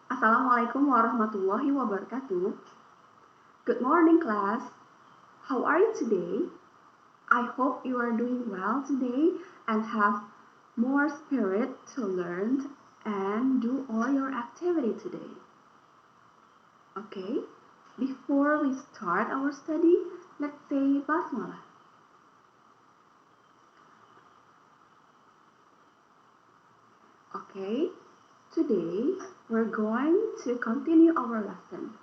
Assalamualaikum warahmatullahi wabarakatuh. Good morning, class. How are you today? I hope you are doing well today and have more spirit to learn and do all your activity today. Okay, before we start our study, let's say basmalah. Okay, today we're going to continue our lesson.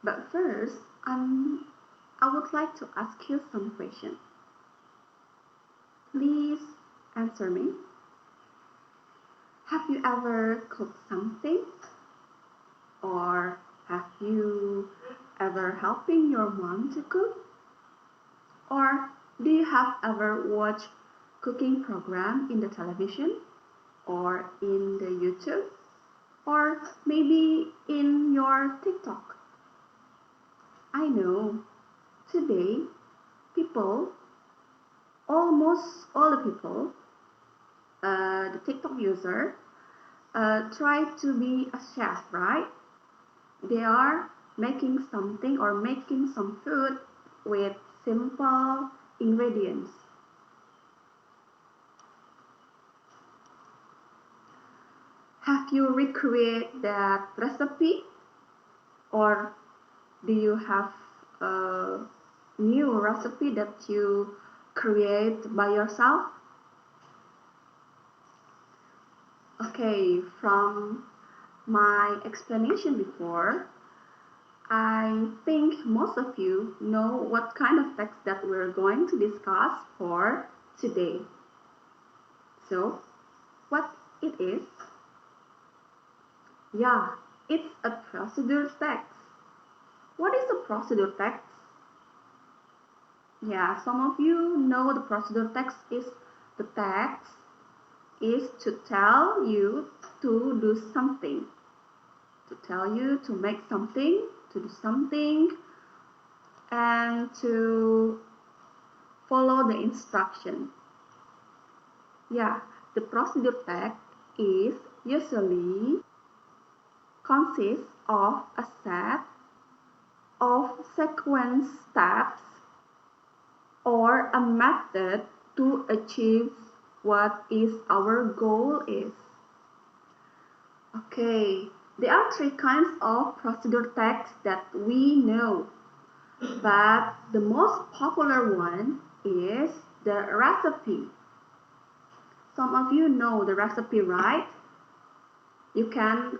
But first, I would like to ask you some questions. Please answer me. Have you ever cooked something? Or have you ever helping your mom to cook? Or do you have ever watched cooking program in the television or in the YouTube or maybe in your TikTok? I know today people, almost all the people, the TikTok user, try to be a chef, right? They are making something or making some food with simple ingredients. Have you recreate that recipe or do you have a new recipe that you create by yourself? Okay, from my explanation before, I think most of you know what kind of text that we're going to discuss for today. So, what it is? Yeah, it's a procedure text. What is a procedure text? Yeah, some of you know the procedure text is the text is to tell you to do something, to tell you to make something, to do something, and to follow the instruction. Yeah, the procedure text is usually consists of a set of sequence steps or a method to achieve what is our goal is. Okay, there are three kinds of procedure text that we know, but the most popular one is the recipe. Some of you know the recipe, right? You can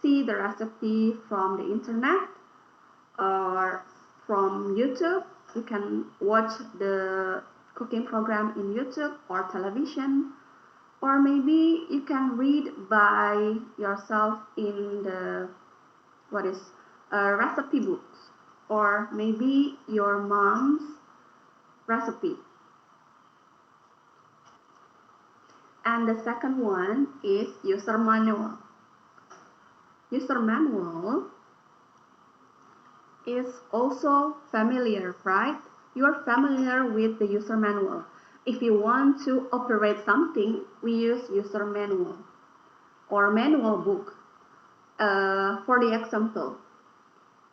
see the recipe from the internet or from YouTube. You can watch the cooking program in YouTube or television, or maybe you can read by yourself in the recipe books, or maybe your mom's recipe. And the second one is user manual. User manual is also familiar, right? You are familiar with the user manual. If you want to operate something, we use user manual or manual book. For the example,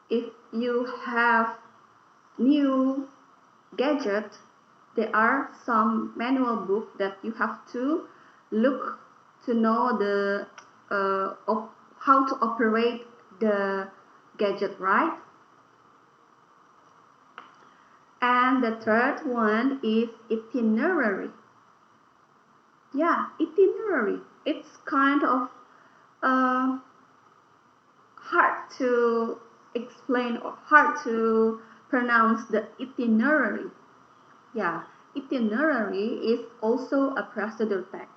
if you have new gadget, there are some manual book that you have to look to know the how to operate the gadget, right? And the third one is itinerary. Yeah, itinerary. It's kind of hard to explain or hard to pronounce the itinerary. Yeah, itinerary is also a procedure text.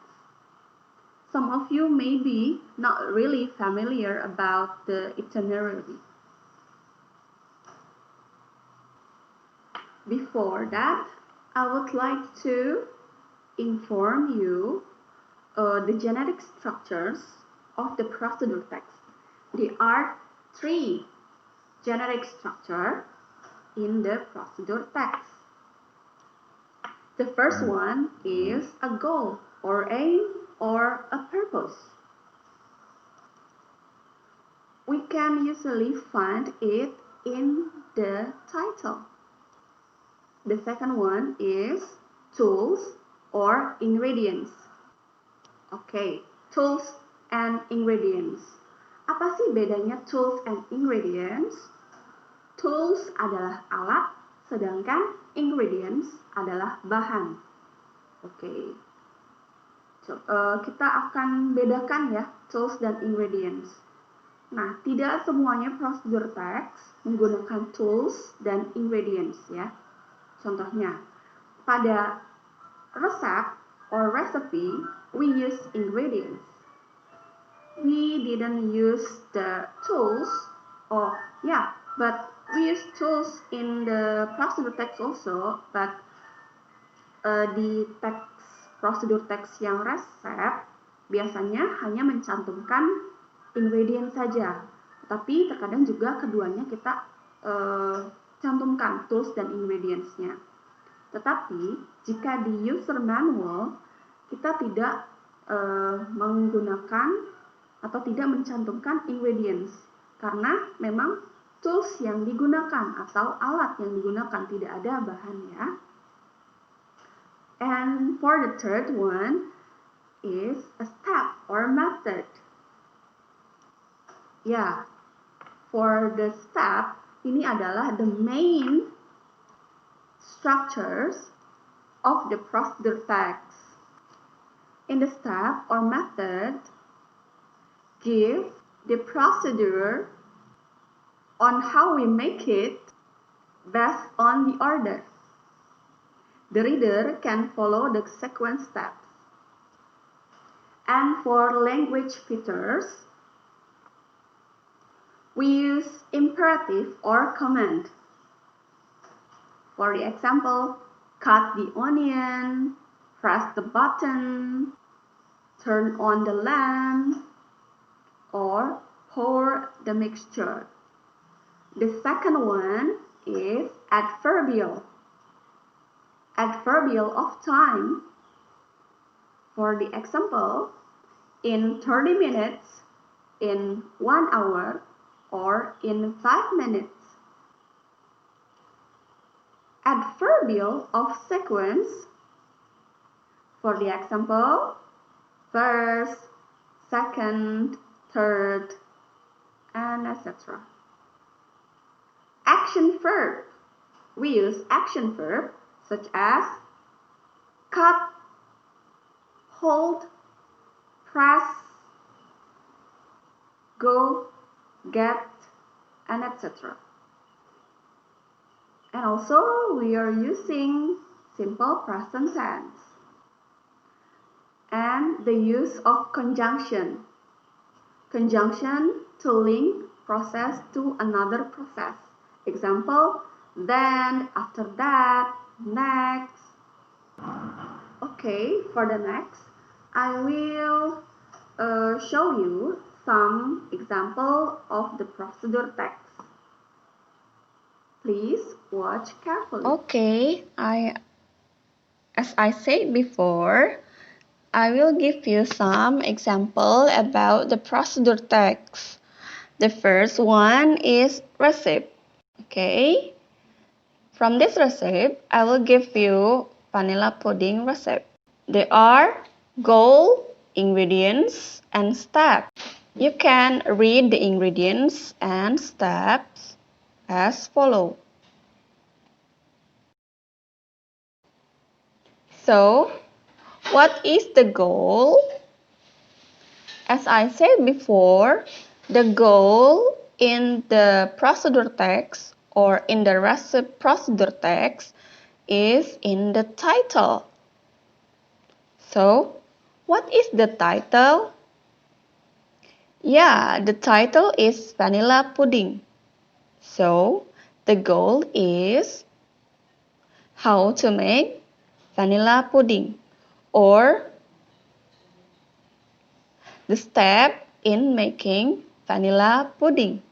Some of you may be not really familiar about the itinerary. Before that, I would like to inform you the genetic structures of the procedure text. There are three genetic structures in the procedure text. The first one is a goal or aim or a purpose. can usually find it in the title. The second one is tools or ingredients. Okay, tools and ingredients. Apa sih bedanya tools and ingredients? Tools adalah alat, sedangkan ingredients adalah bahan. Oke. Kita akan bedakan ya tools dan ingredients. Nah, tidak semuanya prosedur text menggunakan tools dan ingredients ya. Contohnya, pada resep or recipe, we use ingredients. We didn't use the tools, but we use tools in the prosedur text also, but di prosedur teks yang resep biasanya hanya mencantumkan ingredient saja, tapi terkadang juga keduanya kita cantumkan tools dan ingredients-nya. Tetapi jika di user manual kita tidak menggunakan atau tidak mencantumkan ingredients karena memang tools yang digunakan atau alat yang digunakan tidak ada bahannya. And for the third one is a step or method. Ya, for the step ini adalah the main structures of the procedure text. In the step or method, give the procedure on how we make it based on the order. The reader can follow the sequence steps. And for language features, we use imperative or command. For the example, cut the onion, press the button, turn on the lamp, or pour the mixture. The second one is adverbial. Adverbial of time. For the example, in 30 minutes, in 1 hour, or in 5 minutes. Adverbial of sequence. For the example, first, second, third, and etc. Action verb. We use action verb such as cut, hold, press, go, get, and etc. And also we are using simple present tense and the use of conjunction. Conjunction to link process to another process. Example, then, after that, next. Okay, for the next, I will show you some example of the procedure text. Please watch carefully. Okay, as I said before, I will give you some example about the procedure text. The first one is recipe. Okay, from this recipe, I will give you vanilla pudding recipe. There are goal, ingredients, and steps. You can read the ingredients and steps as follow. So, what is the goal? As I said before, the goal in the procedure text or in the recipe procedure text is in the title. So, what is the title? Yeah, the title is vanilla pudding. So, the goal is how to make vanilla pudding or the step in making vanilla pudding.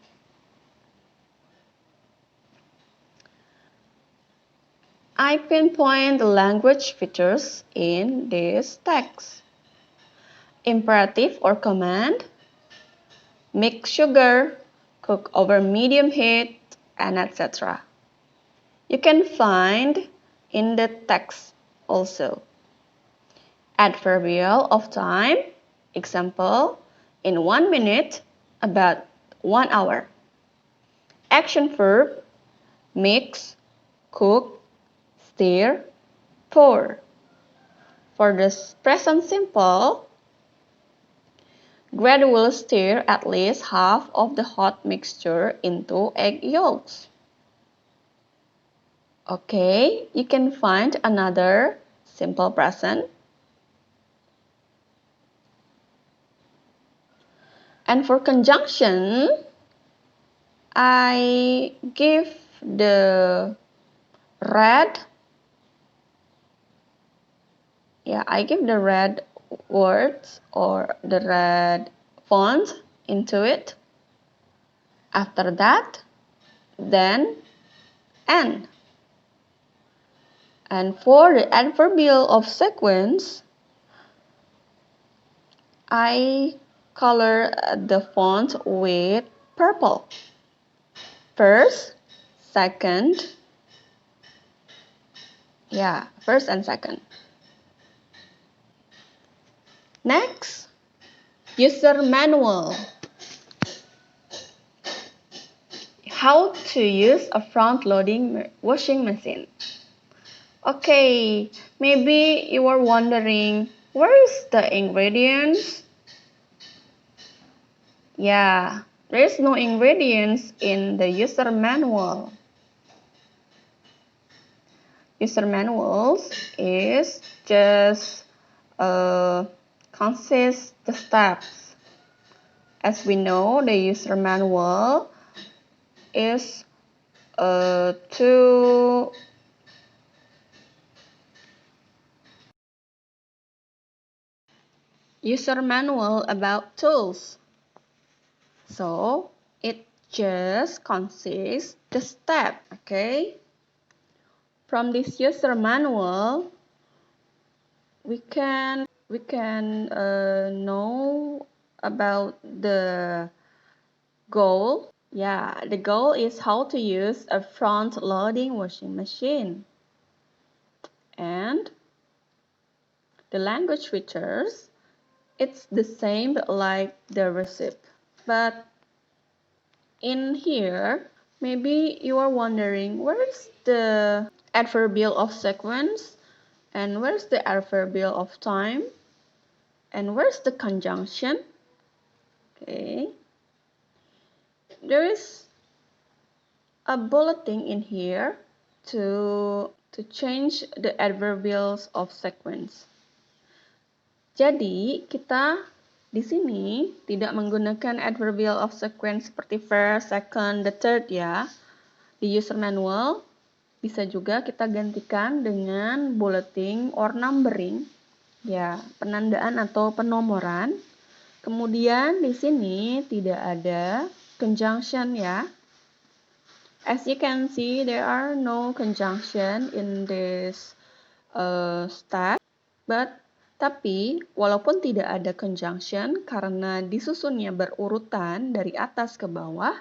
I pinpoint the language features in this text. Imperative or command, mix sugar, cook over medium heat, and etc. You can find in the text also. Adverbial of time, example, in 1 minute, about 1 hour. Action verb, mix, cook, stir, pour. For the present simple, Greg will stir at least half of the hot mixture into egg yolks. Okay, you can find another simple present. And for conjunction, I give the red words or the red font into it. After that, then, and. And for the adverbial of sequence, I color the font with purple. First, second, first and second. Next, user manual. How to use a front-loading washing machine. Okay, maybe you are wondering, where is the ingredients? Yeah, there is no ingredients in the user manual. User manuals is just consists the steps. As we know, the user manual is to user manual about tools. So it just consists the step, okay? From this user manual, we can know about the goal. Yeah, the goal is how to use a front-loading washing machine. And the language features, it's the same like the recipe. But in here, maybe you are wondering, where's the adverbial of sequence? And where's the adverbial of time? And where's the conjunction? Okay. There is a bulletin in here to change the adverbials of sequence. Jadi, kita di sini tidak menggunakan adverbial of sequence seperti first, second, the third ya. Di user manual bisa juga kita gantikan dengan bulletin or numbering, ya, penandaan atau penomoran. Kemudian di sini tidak ada conjunction ya. As you can see, there are no conjunction in this step. Tapi, walaupun tidak ada conjunction karena disusunnya berurutan dari atas ke bawah,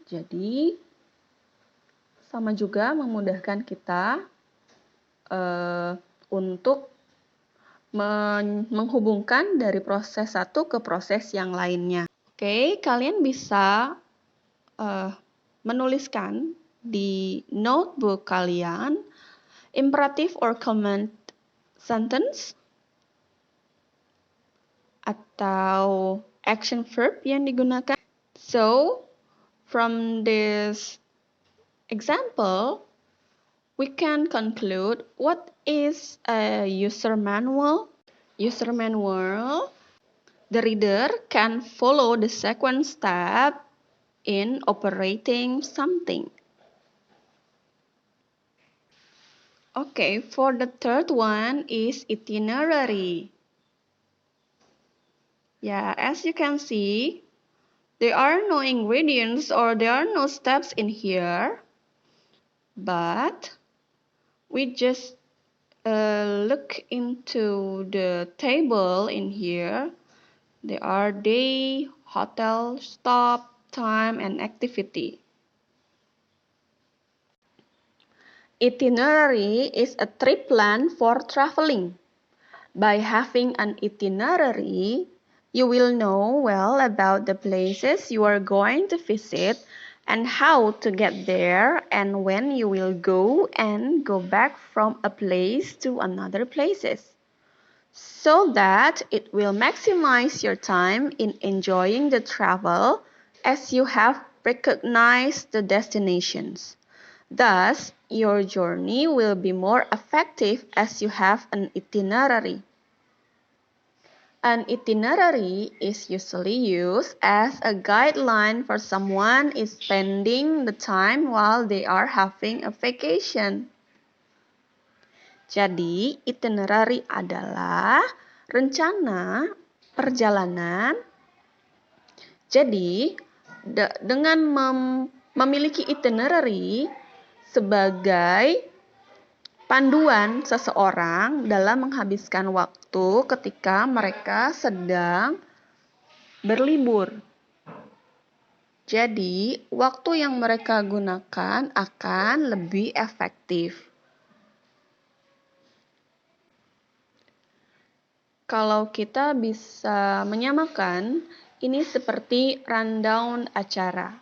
jadi sama juga memudahkan kita untuk menghubungkan dari proses satu ke proses yang lainnya. Oke, kalian bisa menuliskan di notebook kalian imperative or command sentence atau action verb yang digunakan. So, from this example, we can conclude what is a user manual. User manual, the reader can follow the sequence step in operating something. Okay, for the third one is itinerary. Yeah, as you can see, there are no ingredients or there are no steps in here, but we just look into the table in here. There are day, hotel, stop, time, and activity. Itinerary is a trip plan for traveling. By having an itinerary, you will know well about the places you are going to visit and how to get there and when you will go and go back from a place to another places, so that it will maximize your time in enjoying the travel as you have recognized the destinations. Thus, your journey will be more effective as you have an itinerary. An itinerary is usually used as a guideline for someone is spending the time while they are having a vacation. Jadi, itinerary adalah rencana perjalanan. Jadi, dengan memiliki itinerary sebagai panduan seseorang dalam menghabiskan waktu ketika mereka sedang berlibur. Jadi, waktu yang mereka gunakan akan lebih efektif. Kalau kita bisa menyamakan, ini seperti rundown acara.